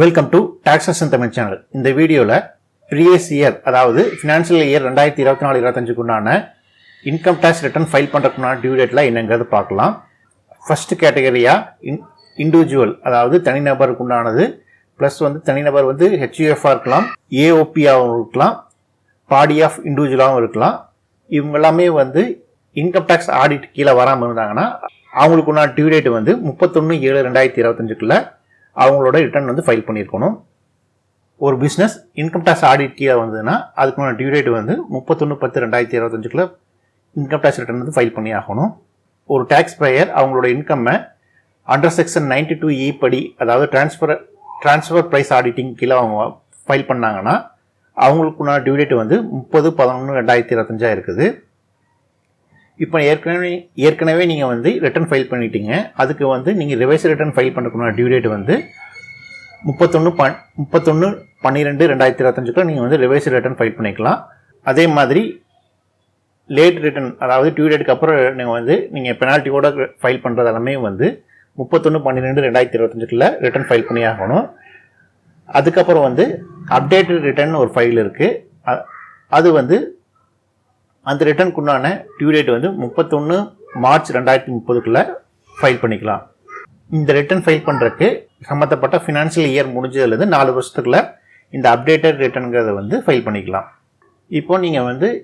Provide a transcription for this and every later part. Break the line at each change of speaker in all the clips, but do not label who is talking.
Welcome to taxes in Tamil channel. இந்த வீடியோவில் previous year அதாவது ஃபினான்ஷியல் இயர் 2024-25 உண்டான இன்கம் டேக்ஸ் ரிட்டர்ன் ஃபைல் பண்ணுறதுக்குண்டான டியூ டேட்டில் என்னங்கிறது பார்க்கலாம். ஃபஸ்ட்டு கேட்டகரியாக இண்டிவிஜுவல் அதாவது தனிநபருக்கு உண்டானது, ப்ளஸ் தனிநபர் ஹெச்யூஎஃப்ஆக இருக்கலாம், ஏஓபியாகவும் இருக்கலாம், பாடி ஆஃப் இண்டிவிஜுவலாகவும் இருக்கலாம். இவங்க எல்லாமே இன்கம் டேக்ஸ் ஆடிட் கீழே வராமல் இருந்தாங்கன்னா அவங்களுக்கு உண்டான டியூ டேட் 31/7/2025 அவங்களோட ரிட்டர்ன் ஃபைல் பண்ணியிருக்கணும். ஒரு பிஸ்னஸ் இன்கம் டேக்ஸ் ஆடிட் கீழே வந்ததுன்னா அதுக்குள்ள due date 31/10/2025 income tax return file பண்ணி ஆகணும். ஒரு டேக்ஸ் பேயர் அவங்களோட இன்கம்மை அண்டர் செக்ஷன் 92E படி அதாவது ட்ரான்ஸ்ஃபர் ப்ரைஸ் ஆடிட்டிங் கீழே அவங்க ஃபைல் பண்ணாங்கன்னா அவங்களுக்குள்ள டியூ டேட் 30/11/2025 இருக்குது. இப்போ ஏற்கனவே நீங்கள் ரிட்டர்ன் ஃபைல் பண்ணிட்டீங்க. அதுக்கு நீங்கள் ரிவைஸ் ரிட்டர்ன் ஃபைல் பண்ணக்கூடிய டியூ டேட் 31/12/2025 நீங்கள் ரிவைஸ் ரிட்டர்ன் ஃபைல் பண்ணிக்கலாம். அதே மாதிரி லேட் ரிட்டர்ன் அதாவது டியூ டேட்டுக்கு அப்புறம் நீங்கள் பெனால்ட்டியோட ஃபைல் பண்ணுறது எல்லாமே 31/12/2025 ரிட்டர்ன் ஃபைல் பண்ணி ஆகணும். அதுக்கப்புறம் அப்டேட்டட் ரிட்டர்ன் ஒரு ஃபைல் இருக்குது. அது அந்த ரிட்டர்னுக்குண்டான டியூ டேட் 31 மார்ச் 2030 ஃபைல் பண்ணிக்கலாம். இந்த ரிட்டர்ன் ஃபைல் பண்ணுறதுக்கு சம்மந்தப்பட்ட ஃபினான்ஷியல் இயர் முடிஞ்சதுலேருந்து 4 வருஷத்துக்குள்ள இந்த அப்டேட்டட் ரிட்டர்னுங்கிறத ஃபைல் பண்ணிக்கலாம். இப்போ நீங்கள்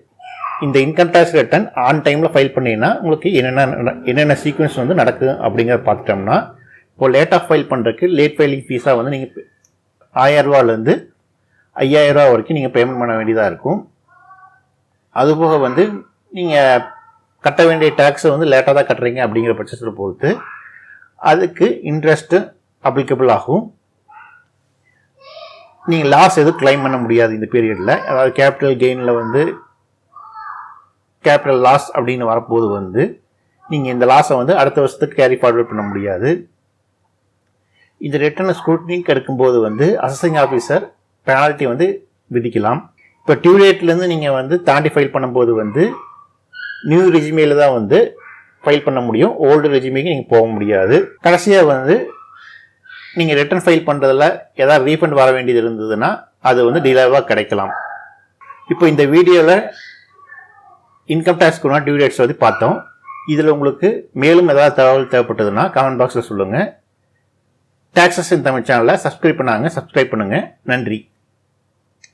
இந்த இன்கம் டேக்ஸ் ரிட்டர்ன் ஆன் டைமில் ஃபைல் பண்ணிங்கன்னா உங்களுக்கு என்னென்ன சீக்வன்ஸ் நடக்குது அப்படிங்கிறத பார்த்துட்டோம்னா, இப்போது லேட் ஆஃப் ஃபைல் பண்ணுறதுக்கு லேட் ஃபைலிங் ஃபீஸாக நீங்கள் 1000 ரூபாலேருந்து 5000 ரூபா வரைக்கும் நீங்கள் பேமெண்ட் பண்ண வேண்டியதாக இருக்கும். அதுபோக நீங்கள் கட்ட வேண்டிய டேக்ஸை லேட்டாக தான் கட்டுறீங்க அப்படிங்கிற பட்சத்தில் பொறுத்து அதுக்கு இன்ட்ரெஸ்ட்டு அப்ளிகபிள் ஆகும். நீங்கள் லாஸ் எதுவும் கிளைம் பண்ண முடியாது இந்த பீரியடில். அதாவது கேபிட்டல் கெயினில் கேபிட்டல் லாஸ் அப்படின்னு வரப்போது நீங்கள் இந்த லாஸை அடுத்த வருஷத்துக்கு கேரி ஃபார்வர்ட் பண்ண முடியாது. இந்த ரிட்டர்னை ஸ்க்ரூட்டினிக்கு எடுக்கும்போது அசஸிங் ஆஃபீஸர் பெனால்ட்டி விதிக்கலாம். இப்போ டியூ டேட்லேருந்து நீங்கள் தாண்டி ஃபைல் பண்ணும்போது நியூ ரெஜிமேல தான் ஃபைல் பண்ண முடியும். ஓல்டு ரெஜிமேக்கு நீங்கள் போக முடியாது. கடைசியாக நீங்கள் ரிட்டர்ன் ஃபைல் பண்ணுறதில் ஏதாவது ரீஃபண்ட் வர வேண்டியது இருந்ததுன்னா அது டிலேவாக கிடைக்கலாம். இப்போ இந்த வீடியோவில் இன்கம் டேக்ஸ்க்குனா டியூ டேட்ஸ் பார்த்தோம். இதில் உங்களுக்கு மேலும் ஏதாவது தகவல் தேவைப்பட்டதுன்னா கமெண்ட் பாக்ஸில் சொல்லுங்கள். டாக்ஸஸ் இன் தமிழ் சேனலை சப்ஸ்கிரைப் பண்ணுங்கள். நன்றி.